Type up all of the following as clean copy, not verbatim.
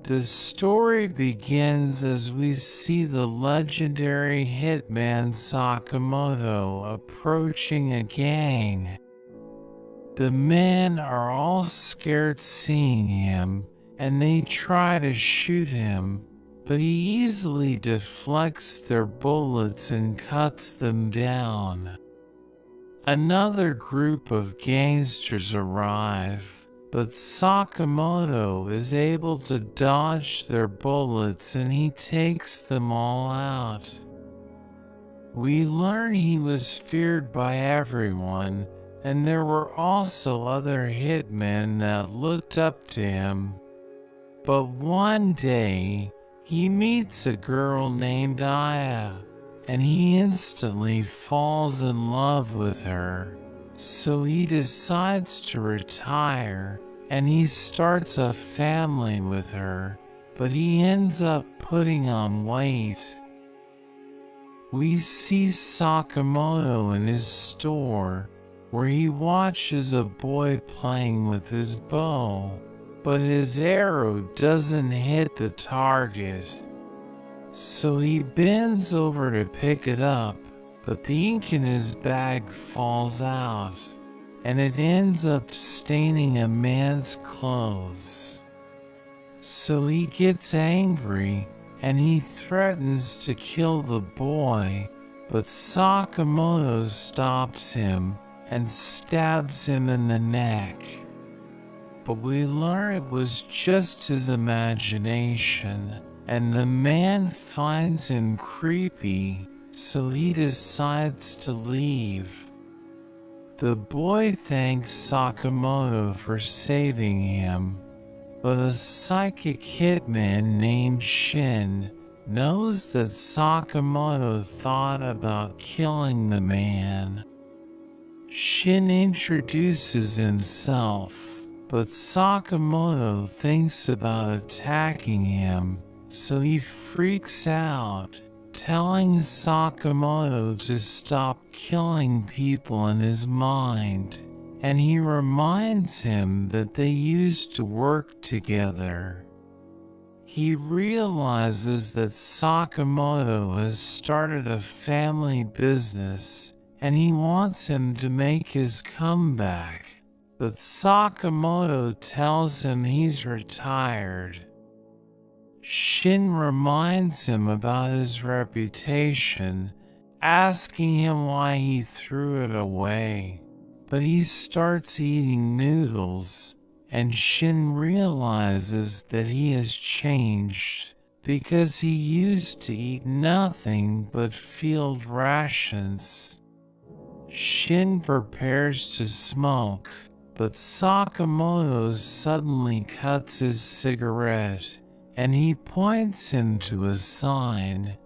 The story begins as we see the legendary hitman Sakamoto approaching a gang. The men are all scared seeing him, and they try to shoot him, but he easily deflects their bullets and cuts them down. Another group of gangsters arrive, but Sakamoto is able to dodge their bullets and he takes them all out. We learn he was feared by everyone, and there were also other hitmen that looked up to him. But one day, he meets a girl named Aya, and he instantly falls in love with her. So he decides to retire, and he starts a family with her, but he ends up putting on weight. We see Sakamoto in his store, where he watches a boy playing with his bow, but his arrow doesn't hit the target. So he bends over to pick it up, but the ink in his bag falls out, and it ends up staining a man's clothes. So he gets angry, and he threatens to kill the boy, but Sakamoto stops him and stabs him in the neck. But we learn it was just his imagination, and the man finds him creepy, so he decides to leave. The boy thanks Sakamoto for saving him, but a psychic hitman named Shin knows that Sakamoto thought about killing the man. Shin introduces himself, but Sakamoto thinks about attacking him, so he freaks out, telling Sakamoto to stop killing people in his mind, and he reminds him that they used to work together. He realizes that Sakamoto has started a family business, and he wants him to make his comeback, but Sakamoto tells him he's retired. Shin reminds him about his reputation, asking him why he threw it away, but he starts eating noodles, and Shin realizes that he has changed because he used to eat nothing but field rations. Shin prepares to smoke, but Sakamoto suddenly cuts his cigarette, and he points him to a sign,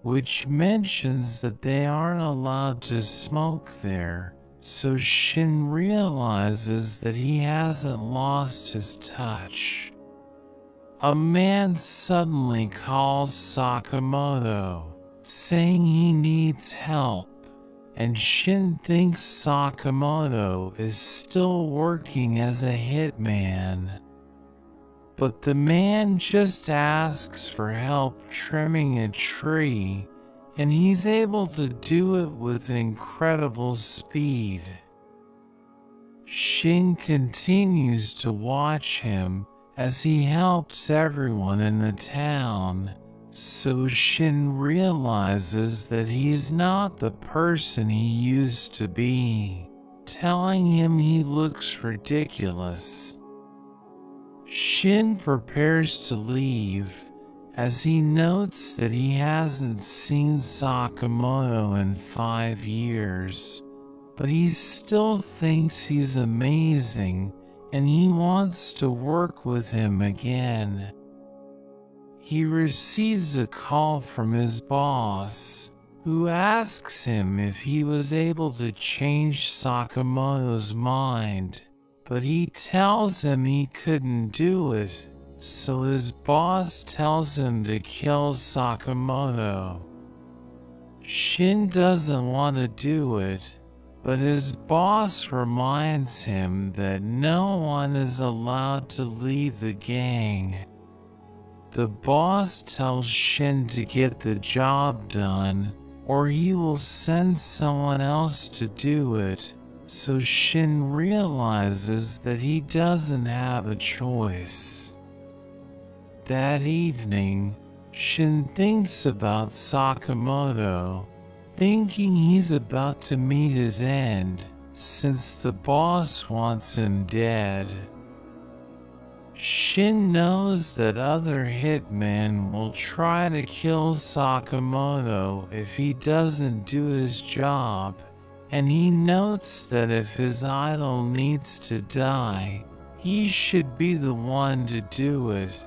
which mentions that they aren't allowed to smoke there, so Shin realizes that he hasn't lost his touch. A man suddenly calls Sakamoto, saying he needs help, and Shin thinks Sakamoto is still working as a hitman. But the man just asks for help trimming a tree, and he's able to do it with incredible speed. Shin continues to watch him as he helps everyone in the town, so Shin realizes that he's not the person he used to be, telling him he looks ridiculous. Shin prepares to leave, as he notes that he hasn't seen Sakamoto in 5 years, but he still thinks he's amazing and he wants to work with him again. He receives a call from his boss, who asks him if he was able to change Sakamoto's mind, but he tells him he couldn't do it, so his boss tells him to kill Sakamoto. Shin doesn't want to do it, but his boss reminds him that no one is allowed to leave the gang. The boss tells Shin to get the job done, or he will send someone else to do it, so Shin realizes that he doesn't have a choice. That evening, Shin thinks about Sakamoto, thinking he's about to meet his end, since the boss wants him dead. Shin knows that other hitmen will try to kill Sakamoto if he doesn't do his job, and he notes that if his idol needs to die, he should be the one to do it.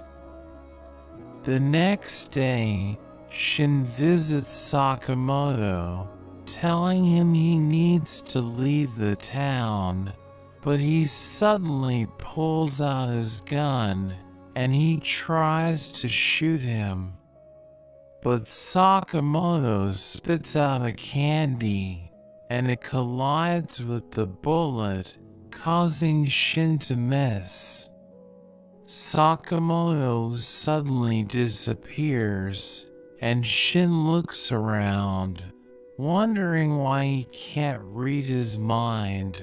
The next day, Shin visits Sakamoto, telling him he needs to leave the town, but he suddenly pulls out his gun and he tries to shoot him. But Sakamoto spits out a candy and it collides with the bullet, causing Shin to miss. Sakamoto suddenly disappears, and Shin looks around, wondering why he can't read his mind.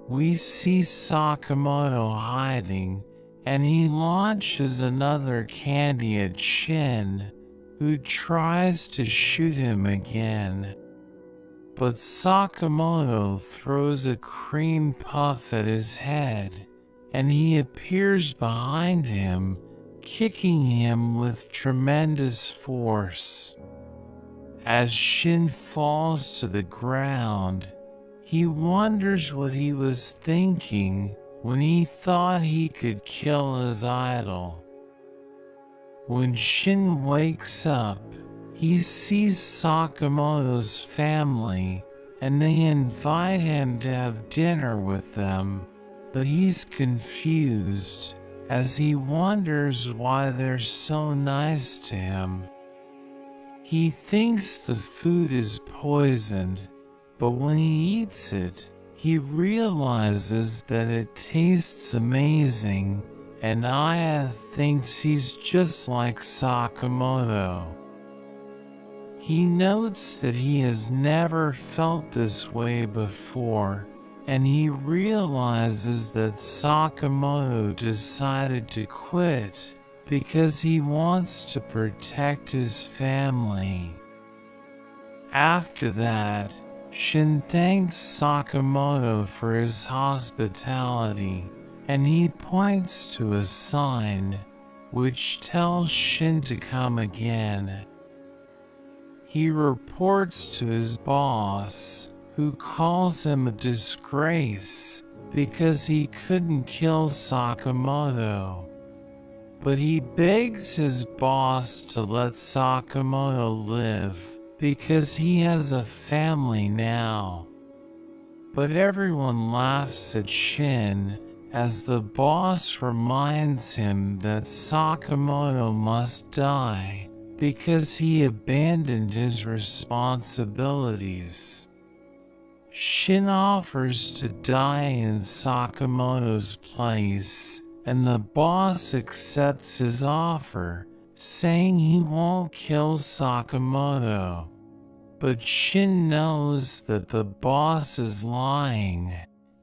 We see Sakamoto hiding, and he launches another candy at Shin, who tries to shoot him again. But Sakamoto throws a cream puff at his head, and he appears behind him, kicking him with tremendous force. As Shin falls to the ground, he wonders what he was thinking when he thought he could kill his idol. When Shin wakes up, he sees Sakamoto's family, and they invite him to have dinner with them, but he's confused as he wonders why they're so nice to him. He thinks the food is poisoned, but when he eats it, he realizes that it tastes amazing, and Aya thinks he's just like Sakamoto. He notes that he has never felt this way before, and he realizes that Sakamoto decided to quit because he wants to protect his family. After that, Shin thanks Sakamoto for his hospitality, and he points to a sign, which tells Shin to come again. He reports to his boss, who calls him a disgrace because he couldn't kill Sakamoto. But he begs his boss to let Sakamoto live because he has a family now. But everyone laughs at Shin as the boss reminds him that Sakamoto must die because he abandoned his responsibilities. Shin offers to die in Sakamoto's place, and the boss accepts his offer, saying he won't kill Sakamoto. But Shin knows that the boss is lying,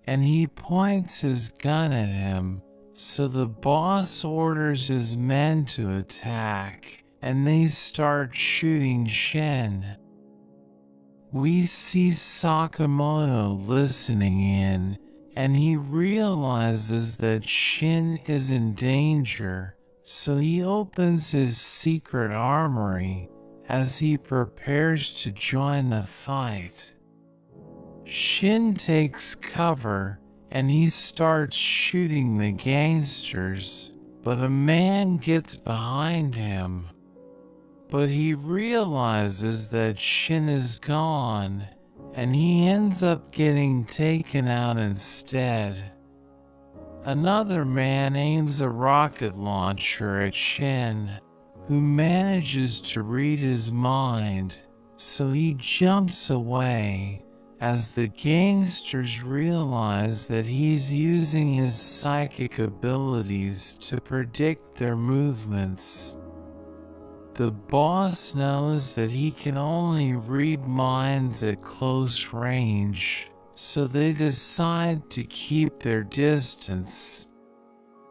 and he points his gun at him, so the boss orders his men to attack, and they start shooting Shin. We see Sakamoto listening in, and he realizes that Shin is in danger, so he opens his secret armory as he prepares to join the fight. Shin takes cover and he starts shooting the gangsters, but a man gets behind him. But he realizes that Shin is gone, and he ends up getting taken out instead. Another man aims a rocket launcher at Shin, who manages to read his mind, so he jumps away as the gangsters realize that he's using his psychic abilities to predict their movements. The boss knows that he can only read minds at close range, so they decide to keep their distance.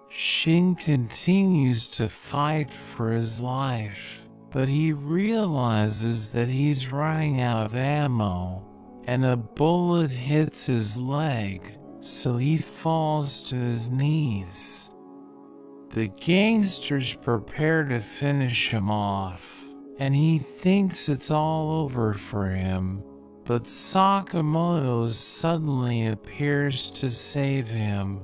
Shin continues to fight for his life, but he realizes that he's running out of ammo, and a bullet hits his leg, so he falls to his knees. The gangsters prepare to finish him off, and he thinks it's all over for him, but Sakamoto suddenly appears to save him.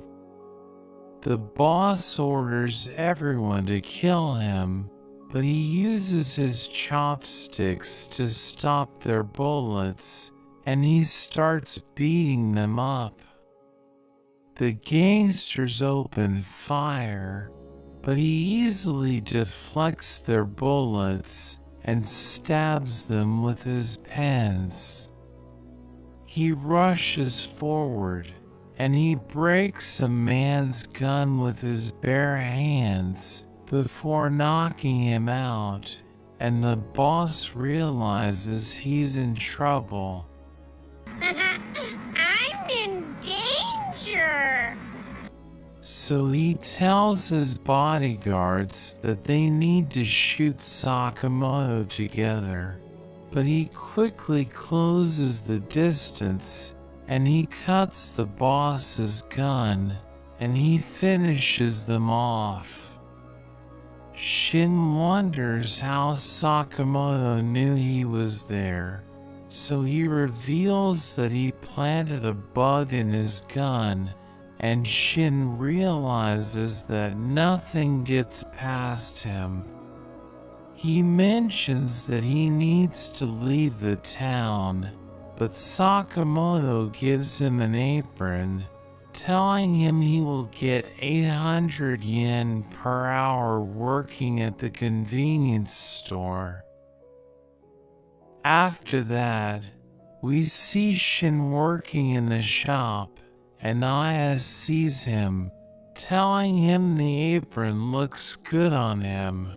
The boss orders everyone to kill him, but he uses his chopsticks to stop their bullets, and he starts beating them up. The gangsters open fire, but he easily deflects their bullets and stabs them with his pens. He rushes forward, and he breaks a man's gun with his bare hands before knocking him out, and the boss realizes he's in trouble. I'm in danger! So he tells his bodyguards that they need to shoot Sakamoto together, but he quickly closes the distance and he cuts the boss's gun and he finishes them off. Shin wonders how Sakamoto knew he was there, so he reveals that he planted a bug in his gun, and Shin realizes that nothing gets past him. He mentions that he needs to leave the town, but Sakamoto gives him an apron, telling him he will get 800 yen per hour working at the convenience store. After that, we see Shin working in the shop, and Aya sees him, telling him the apron looks good on him.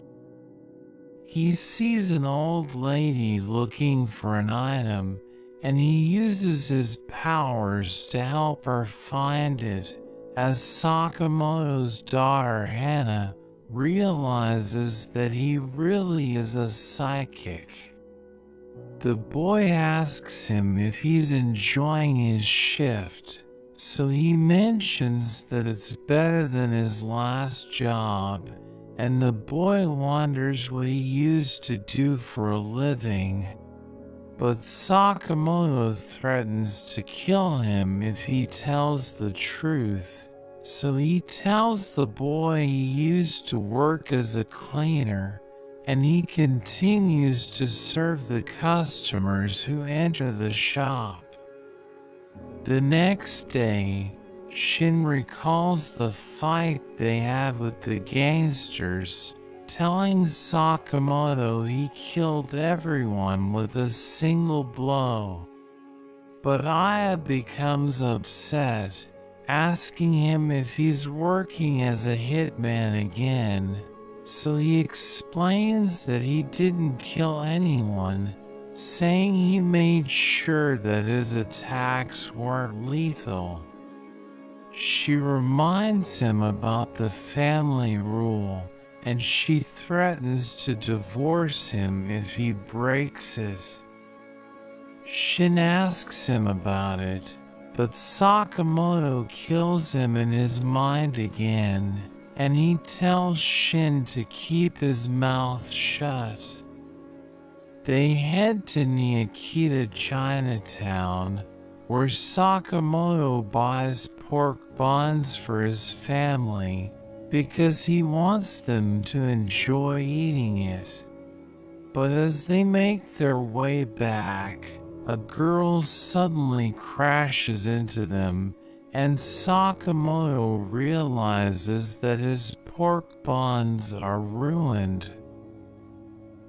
He sees an old lady looking for an item, and he uses his powers to help her find it, as Sakamoto's daughter Hana realizes that he really is a psychic. The boy asks him if he's enjoying his shift, so he mentions that it's better than his last job, and the boy wonders what he used to do for a living. But Sakamoto threatens to kill him if he tells the truth, so he tells the boy he used to work as a cleaner, and he continues to serve the customers who enter the shop. The next day, Shin recalls the fight they had with the gangsters, telling Sakamoto he killed everyone with a single blow. But Aya becomes upset, asking him if he's working as a hitman again, so he explains that he didn't kill anyone, saying he made sure that his attacks weren't lethal. She reminds him about the family rule, and she threatens to divorce him if he breaks it. Shin asks him about it, but Sakamoto kills him in his mind again, and he tells Shin to keep his mouth shut. They head to Niakita Chinatown, where Sakamoto buys pork buns for his family because he wants them to enjoy eating it. But as they make their way back, a girl suddenly crashes into them, and Sakamoto realizes that his pork buns are ruined.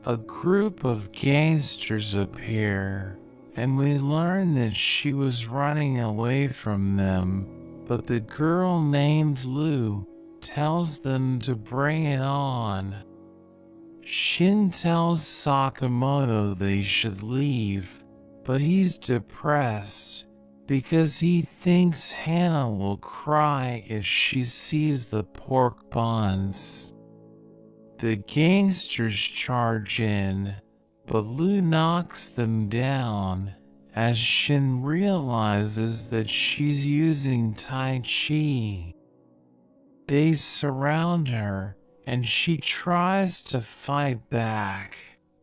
A group of gangsters appear, and we learn that she was running away from them, but the girl named Lou tells them to bring it on. Shin tells Sakamoto they should leave, but he's depressed because he thinks Hannah will cry if she sees the pork buns. The gangsters charge in, but Lou knocks them down as Shin realizes that she's using Tai Chi. They surround her, and she tries to fight back,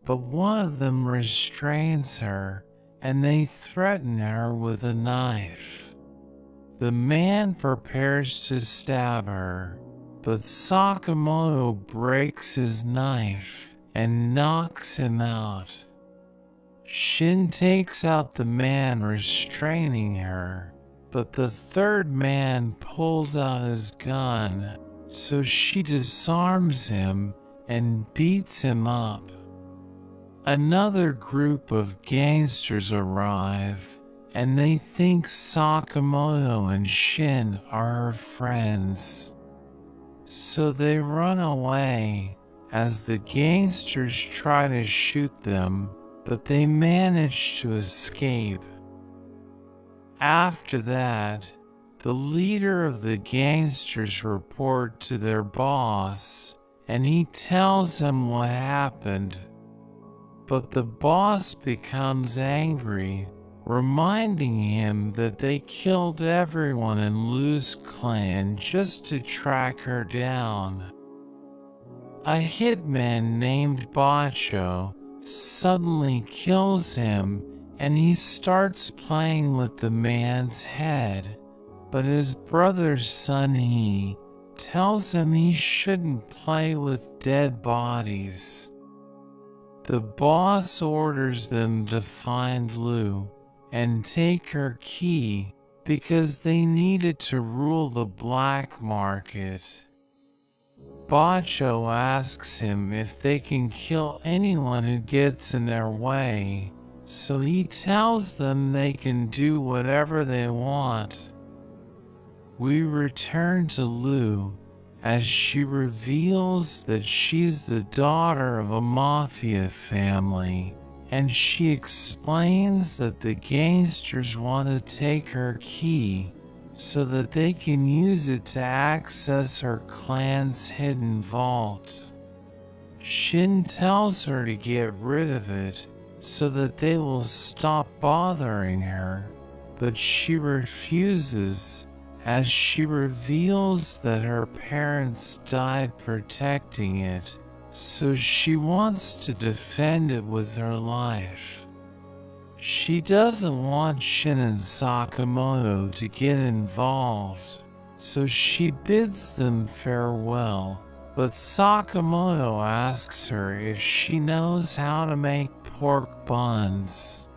but one of them restrains her, and they threaten her with a knife. The man prepares to stab her, but Sakamoto breaks his knife and knocks him out. Shin takes out the man restraining her, but the third man pulls out his gun, so she disarms him and beats him up. Another group of gangsters arrive, and they think Sakamoto and Shin are her friends. So they run away as the gangsters try to shoot them, but they manage to escape. After that, the leader of the gangsters report to their boss, and he tells him what happened. But the boss becomes angry, reminding him that they killed everyone in Lou's clan just to track her down. A hitman named Bacho suddenly kills him, and he starts playing with the man's head, but his brother Sunhee tells him he shouldn't play with dead bodies. The boss orders them to find Lou and take her key because they needed to rule the black market. Bacho asks him if they can kill anyone who gets in their way, so he tells them they can do whatever they want. We return to Lou as she reveals that she's the daughter of a mafia family, and she explains that the gangsters want to take her key so that they can use it to access her clan's hidden vault. Shin tells her to get rid of it so that they will stop bothering her, but she refuses as she reveals that her parents died protecting it, so she wants to defend it with her life. She doesn't want Shin and Sakamoto to get involved, so she bids them farewell, but Sakamoto asks her if she knows how to make pork buns.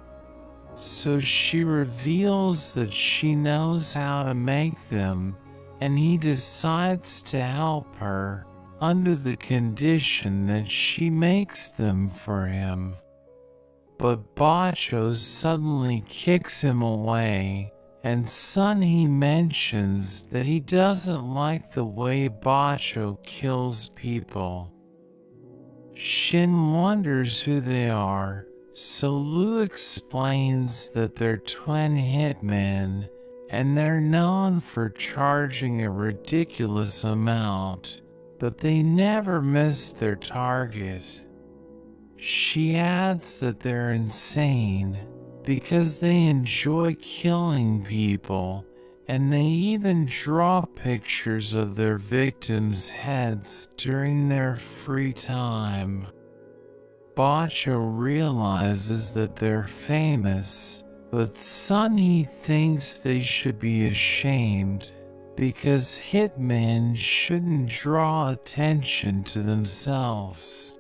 So she reveals that she knows how to make them, and he decides to help her under the condition that she makes them for him. But Bacho suddenly kicks him away, and Sunhee mentions that he doesn't like the way Bacho kills people. Shin wonders who they are, so Lou explains that they're twin hitmen, and they're known for charging a ridiculous amount, but they never miss their target. She adds that they're insane because they enjoy killing people, and they even draw pictures of their victims' heads during their free time. Bacho realizes that they're famous, but Sunhee thinks they should be ashamed because hitmen shouldn't draw attention to themselves.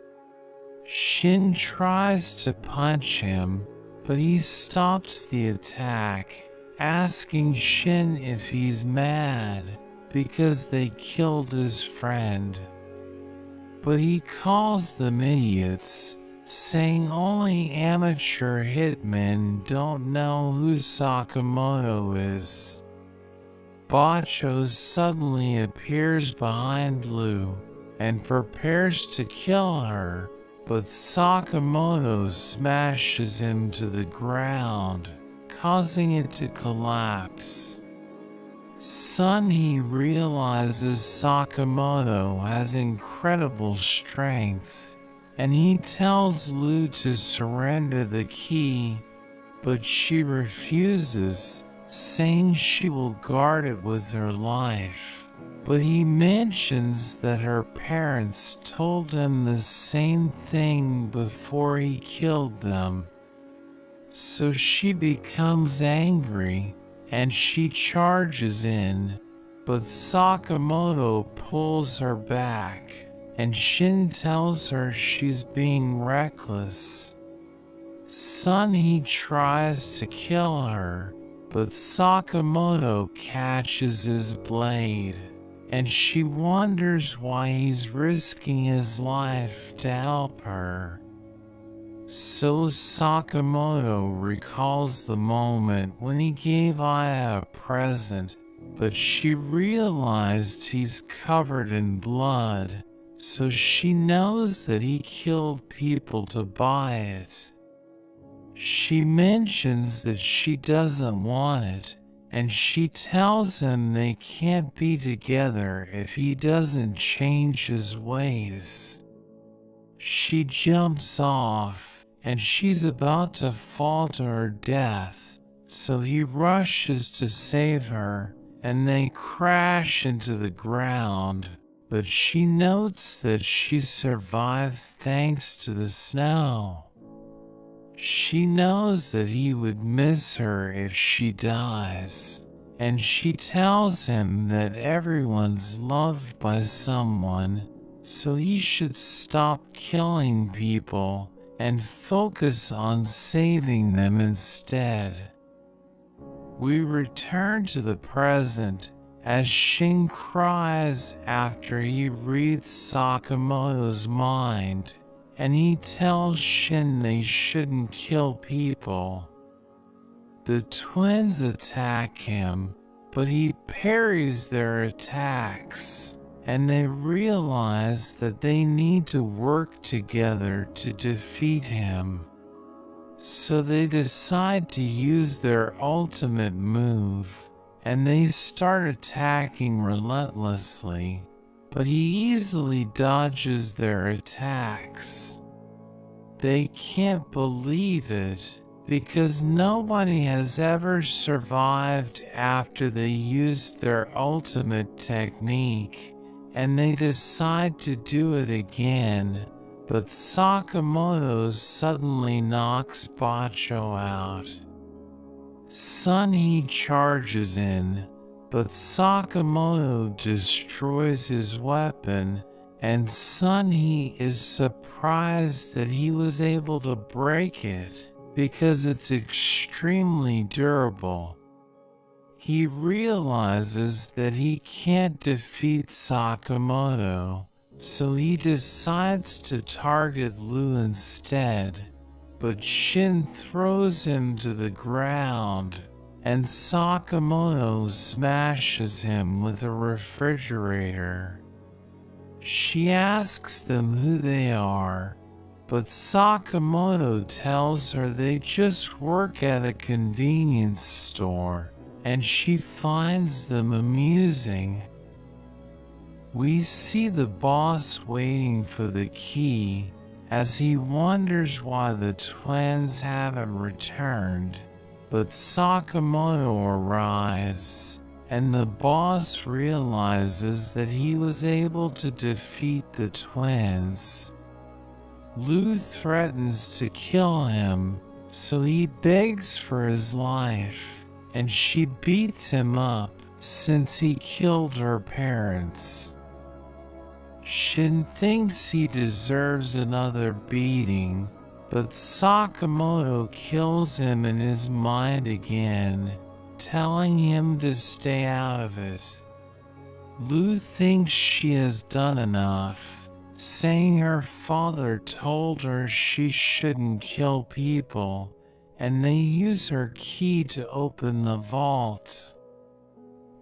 Shin tries to punch him, but he stops the attack, asking Shin if he's mad because they killed his friend. But he calls them idiots, saying only amateur hitmen don't know who Sakamoto is. Bacho suddenly appears behind Lu and prepares to kill her, but Sakamoto smashes him to the ground, causing it to collapse. Sunhee realizes Sakamoto has incredible strength, and he tells Lu to surrender the key, but she refuses, saying she will guard it with her life. But he mentions that her parents told him the same thing before he killed them. So she becomes angry, and she charges in, but Sakamoto pulls her back, and Shin tells her she's being reckless. Sunhee tries to kill her, but Sakamoto catches his blade, and she wonders why he's risking his life to help her. So Sakamoto recalls the moment when he gave Aya a present, but she realized he's covered in blood, so she knows that he killed people to buy it. She mentions that she doesn't want it, and she tells him they can't be together if he doesn't change his ways. She jumps off, and she's about to fall to her death, so he rushes to save her, and they crash into the ground, but she notes that she survived thanks to the snow. She knows that he would miss her if she dies, and she tells him that everyone's loved by someone, so he should stop killing people and focus on saving them instead. We return to the present as Shin cries after he reads Sakamoto's mind, and he tells Shin they shouldn't kill people. The twins attack him, but he parries their attacks, and they realize that they need to work together to defeat him. So they decide to use their ultimate move, and they start attacking relentlessly, but he easily dodges their attacks. They can't believe it, because nobody has ever survived after they used their ultimate technique, and they decide to do it again, but Sakamoto suddenly knocks Bacho out. Sunhee charges in, but Sakamoto destroys his weapon, and Sunhee is surprised that he was able to break it, because it's extremely durable. He realizes that he can't defeat Sakamoto, so he decides to target Lu instead, but Shin throws him to the ground, and Sakamoto smashes him with a refrigerator. She asks them who they are, but Sakamoto tells her they just work at a convenience store, and she finds them amusing. We see the boss waiting for the key, as he wonders why the twins haven't returned, but Sakamoto arrives, and the boss realizes that he was able to defeat the twins. Lu threatens to kill him, so he begs for his life, and she beats him up since he killed her parents. Shin thinks he deserves another beating, but Sakamoto kills him in his mind again, telling him to stay out of it. Lu thinks she has done enough, saying her father told her she shouldn't kill people, and they use her key to open the vault.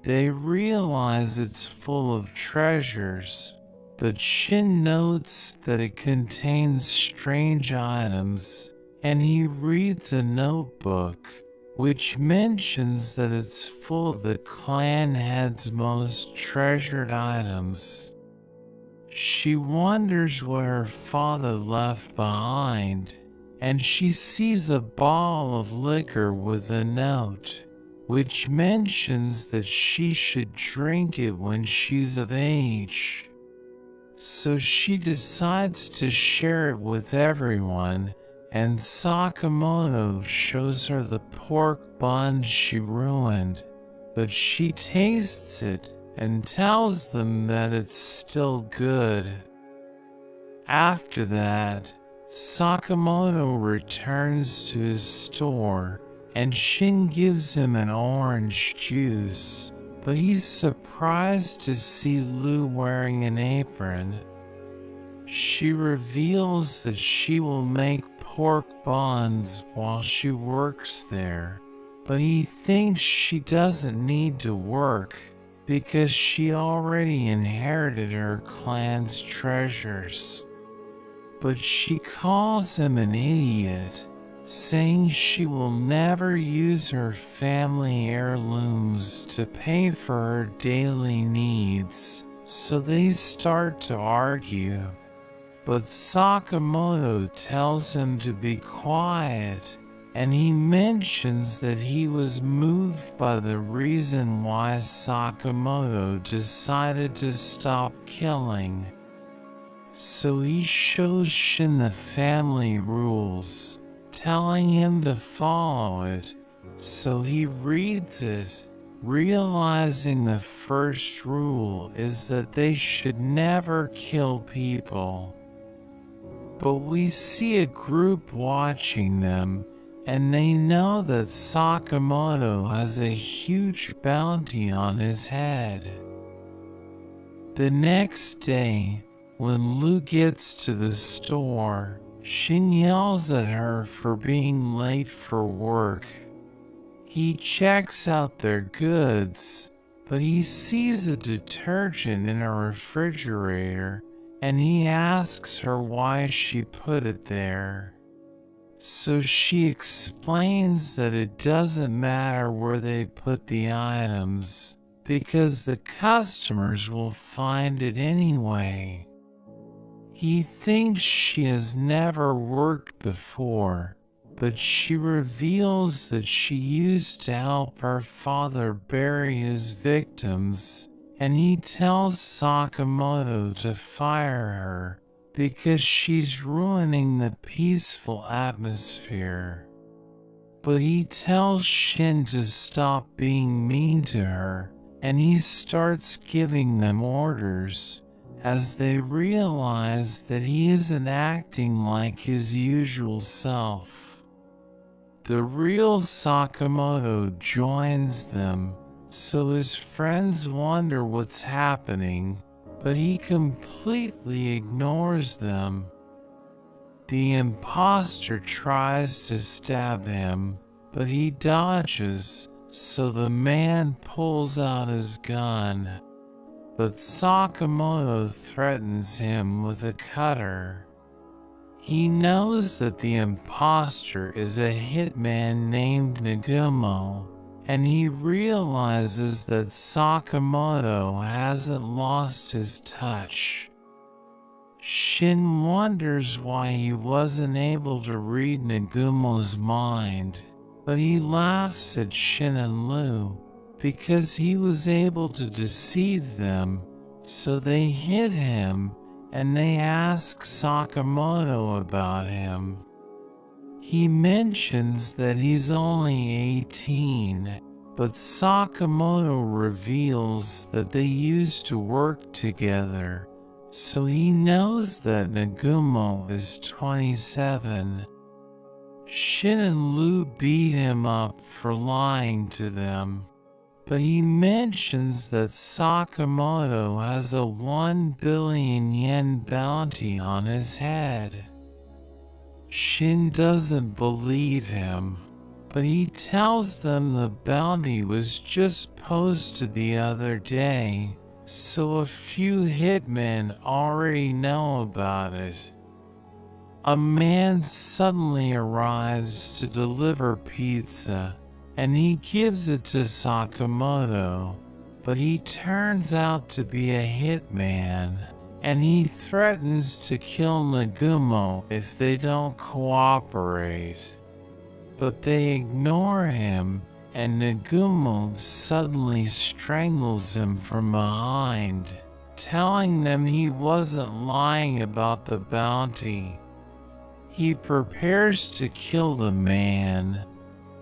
They realize it's full of treasures, but Shin notes that it contains strange items, and he reads a notebook, which mentions that it's full of the clan head's most treasured items. She wonders what her father left behind, and she sees a bottle of liquor with a note, which mentions that she should drink it when she's of age. So she decides to share it with everyone, and Sakamoto shows her the pork bun she ruined, but she tastes it and tells them that it's still good. After that, Sakamoto returns to his store, and Shin gives him an orange juice, but he's surprised to see Lu wearing an apron. She reveals that she will make pork buns while she works there, but he thinks she doesn't need to work because she already inherited her clan's treasures. But she calls him an idiot, saying she will never use her family heirlooms to pay for her daily needs, so they start to argue. But Sakamoto tells him to be quiet, and he mentions that he was moved by the reason why Sakamoto decided to stop killing. So he shows Shin the family rules, telling him to follow it, so he reads it, realizing the first rule is that they should never kill people. But we see a group watching them, and they know that Sakamoto has a huge bounty on his head. The next day, when Lu gets to the store, Shin yells at her for being late for work. He checks out their goods, but he sees a detergent in a refrigerator, and he asks her why she put it there. So she explains that it doesn't matter where they put the items, because the customers will find it anyway. He thinks she has never worked before, but she reveals that she used to help her father bury his victims, and he tells Sakamoto to fire her because she's ruining the peaceful atmosphere. But he tells Shin to stop being mean to her, and he starts giving them orders, as they realize that he isn't acting like his usual self. The real Sakamoto joins them, so his friends wonder what's happening, but he completely ignores them. The imposter tries to stab him, but he dodges, so the man pulls out his gun. But Sakamoto threatens him with a cutter. He knows that the imposter is a hitman named Nagumo, and he realizes that Sakamoto hasn't lost his touch. Shin wonders why he wasn't able to read Nagumo's mind, but he laughs at Shin and Lu, because he was able to deceive them, so they hit him, and they ask Sakamoto about him. He mentions that he's only 18, but Sakamoto reveals that they used to work together, so he knows that Nagumo is 27. Shin and Lu beat him up for lying to them, but he mentions that Sakamoto has a 1 billion yen bounty on his head. Shin doesn't believe him, but he tells them the bounty was just posted the other day, so a few hitmen already know about it. A man suddenly arrives to deliver pizza, and he gives it to Sakamoto, but he turns out to be a hitman, and he threatens to kill Nagumo if they don't cooperate. But they ignore him, and Nagumo suddenly strangles him from behind, telling them he wasn't lying about the bounty. He prepares to kill the man,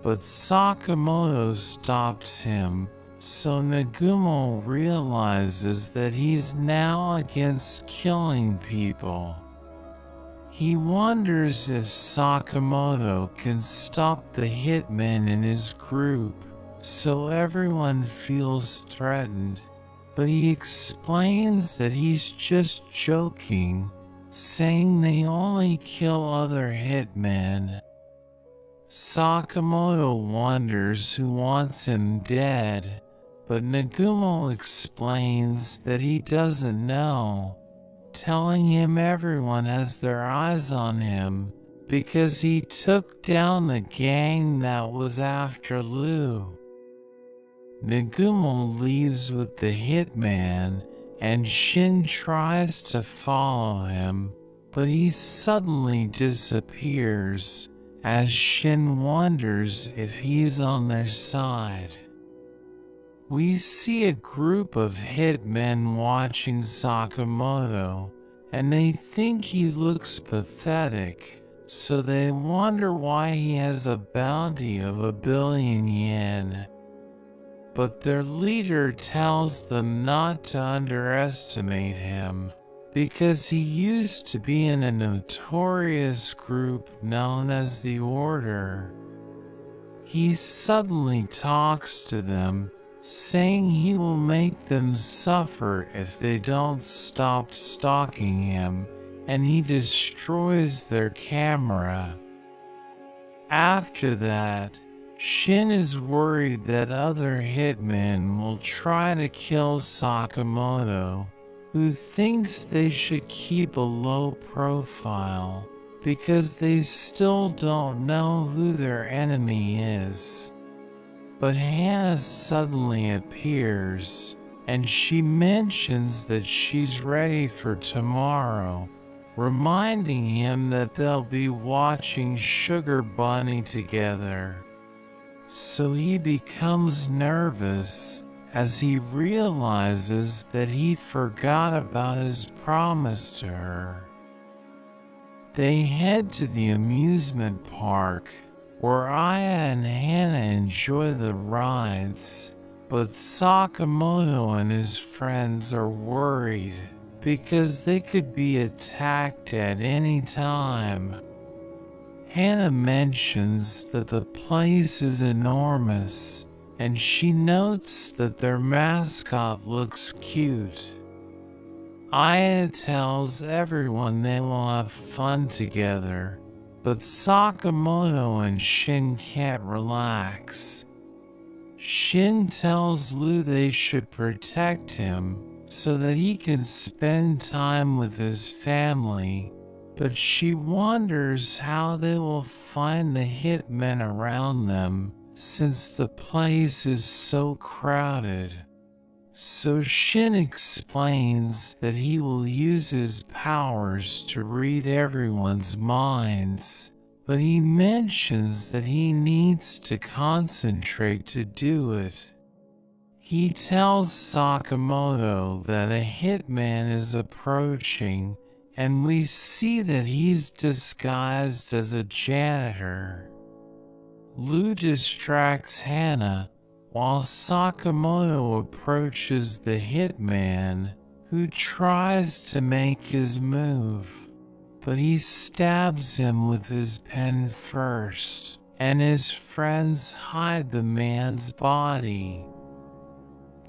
but Sakamoto stops him, so Nagumo realizes that he's now against killing people. He wonders if Sakamoto can stop the hitmen in his group, so everyone feels threatened, but he explains that he's just joking, saying they only kill other hitmen. Sakamoto wonders who wants him dead, but Nagumo explains that he doesn't know, telling him everyone has their eyes on him because he took down the gang that was after Lou. Nagumo leaves with the hitman, and Shin tries to follow him, but he suddenly disappears, as Shin wonders if he's on their side. We see a group of hitmen watching Sakamoto, and they think he looks pathetic, so they wonder why he has a bounty of 1 billion yen. But their leader tells them not to underestimate him, because he used to be in a notorious group known as the Order. He suddenly talks to them, saying he will make them suffer if they don't stop stalking him, and he destroys their camera. After that, Shin is worried that other hitmen will try to kill Sakamoto, who thinks they should keep a low profile because they still don't know who their enemy is. But Hannah suddenly appears, and she mentions that she's ready for tomorrow, reminding him that they'll be watching Sugar Bunny together. So he becomes nervous as he realizes that he forgot about his promise to her. They head to the amusement park, where Aya and Hannah enjoy the rides, but Sakamoto and his friends are worried because they could be attacked at any time. Hannah mentions that the place is enormous, and she notes that their mascot looks cute. Aya tells everyone they will have fun together, but Sakamoto and Shin can't relax. Shin tells Lou they should protect him so that he can spend time with his family, but she wonders how they will find the hitmen around them since the place is so crowded. So Shin explains that he will use his powers to read everyone's minds, but he mentions that he needs to concentrate to do it. He tells Sakamoto that a hitman is approaching, and we see that he's disguised as a janitor. Lou distracts Hannah, while Sakamoto approaches the hitman, who tries to make his move, but he stabs him with his pen first, and his friends hide the man's body.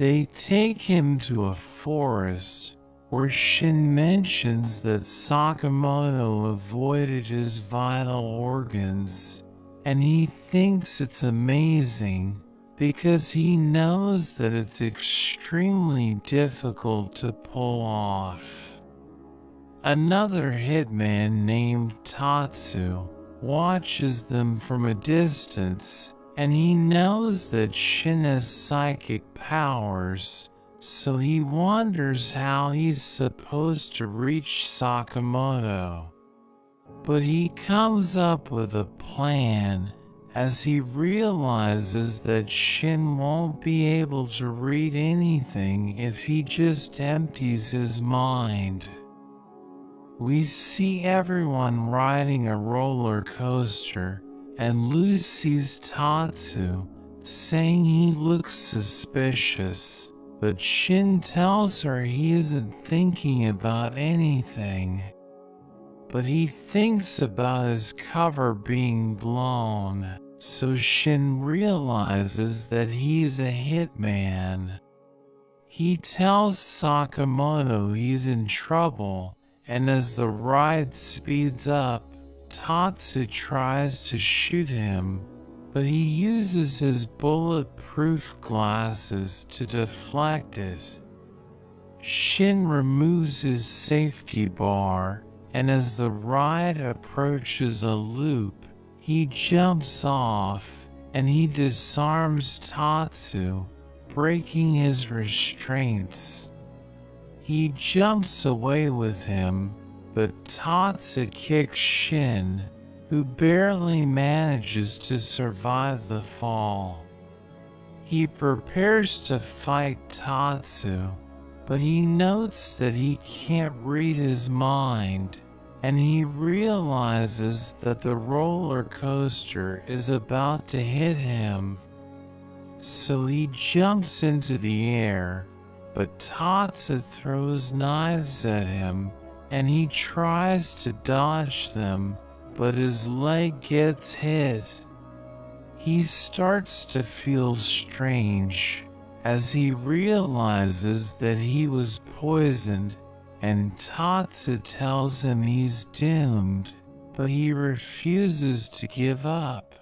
They take him to a forest where Shin mentions that Sakamoto avoided his vital organs, and he thinks it's amazing because he knows that it's extremely difficult to pull off. Another hitman named Tatsu watches them from a distance, and he knows that Shin has psychic powers, so he wonders how he's supposed to reach Sakamoto. But he comes up with a plan as he realizes that Shin won't be able to read anything if he just empties his mind. We see everyone riding a roller coaster, and Lu sees Tatsu, saying he looks suspicious, but Shin tells her he isn't thinking about anything. But he thinks about his cover being blown, so Shin realizes that he's a hitman. He tells Sakamoto he's in trouble, and as the ride speeds up, Tatsu tries to shoot him, but he uses his bulletproof glasses to deflect it. Shin removes his safety bar, and as the ride approaches a loop, he jumps off, and he disarms Tatsu, breaking his restraints. He jumps away with him, but Tatsu kicks Shin, who barely manages to survive the fall. He prepares to fight Tatsu, but he notes that he can't read his mind, and he realizes that the roller coaster is about to hit him. So he jumps into the air, but Tatsu throws knives at him, and he tries to dodge them, but his leg gets hit. He starts to feel strange as he realizes that he was poisoned, and Tatsu tells him he's doomed, but he refuses to give up.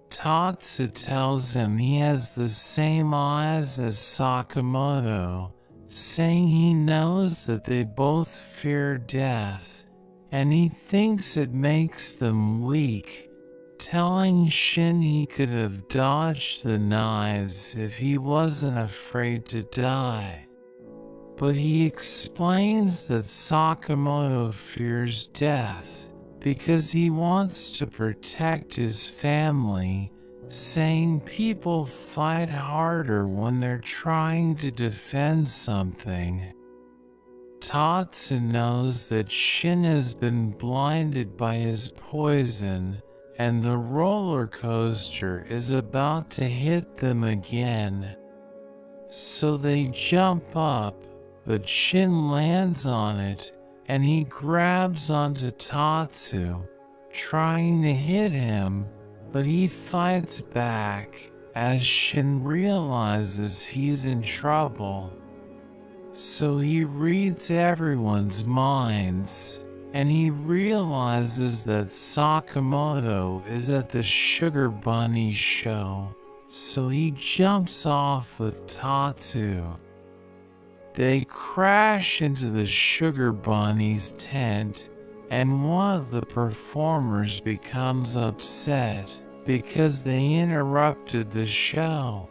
Tatsu tells him he has the same eyes as Sakamoto, saying he knows that they both fear death, and he thinks it makes them weak, telling Shin he could have dodged the knives if he wasn't afraid to die. But he explains that Sakamoto fears death because he wants to protect his family, saying people fight harder when they're trying to defend something. Tatsu knows that Shin has been blinded by his poison, and the roller coaster is about to hit them again. So they jump up, but Shin lands on it, and he grabs onto Tatsu, trying to hit him, but he fights back as Shin realizes he's in trouble. So he reads everyone's minds, and he realizes that Sakamoto is at the Sugar Bunny show, so he jumps off with Tatsu. They crash into the Sugar Bunny's tent, and one of the performers becomes upset because they interrupted the show.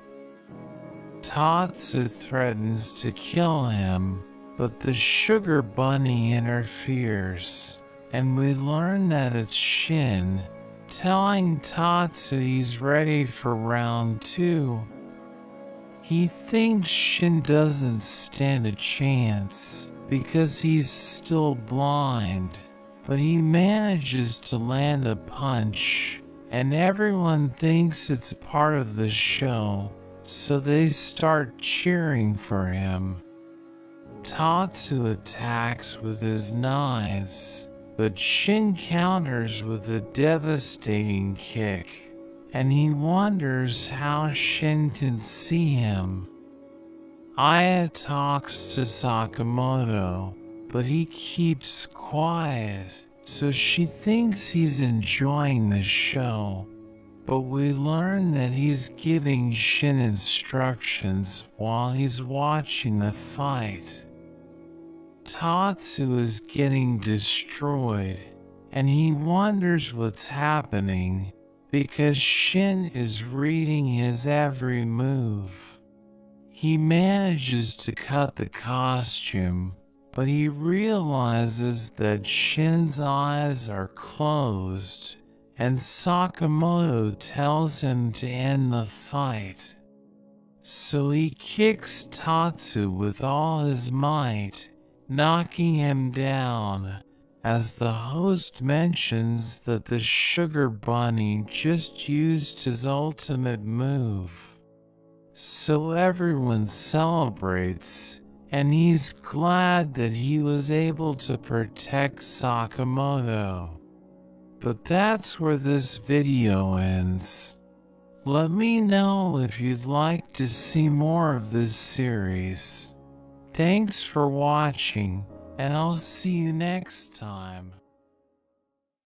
Tatsu threatens to kill him, but the Sugar Bunny interferes, and we learn that it's Shin, telling Tatsu he's ready for round 2. He thinks Shin doesn't stand a chance because he's still blind, but he manages to land a punch, and everyone thinks it's part of the show, so they start cheering for him. Tatsu attacks with his knives, but Shin counters with a devastating kick, and he wonders how Shin can see him. Aya talks to Sakamoto, but he keeps quiet, so she thinks he's enjoying the show. But we learn that he's giving Shin instructions while he's watching the fight. Tatsu is getting destroyed, and he wonders what's happening because Shin is reading his every move. He manages to cut the costume, but he realizes that Shin's eyes are closed, and Sakamoto tells him to end the fight. So he kicks Tatsu with all his might, knocking him down, as the host mentions that the Sugar Bunny just used his ultimate move. So everyone celebrates, and he's glad that he was able to protect Sakamoto. But that's where this video ends. Let me know if you'd like to see more of this series. Thanks for watching, and I'll see you next time.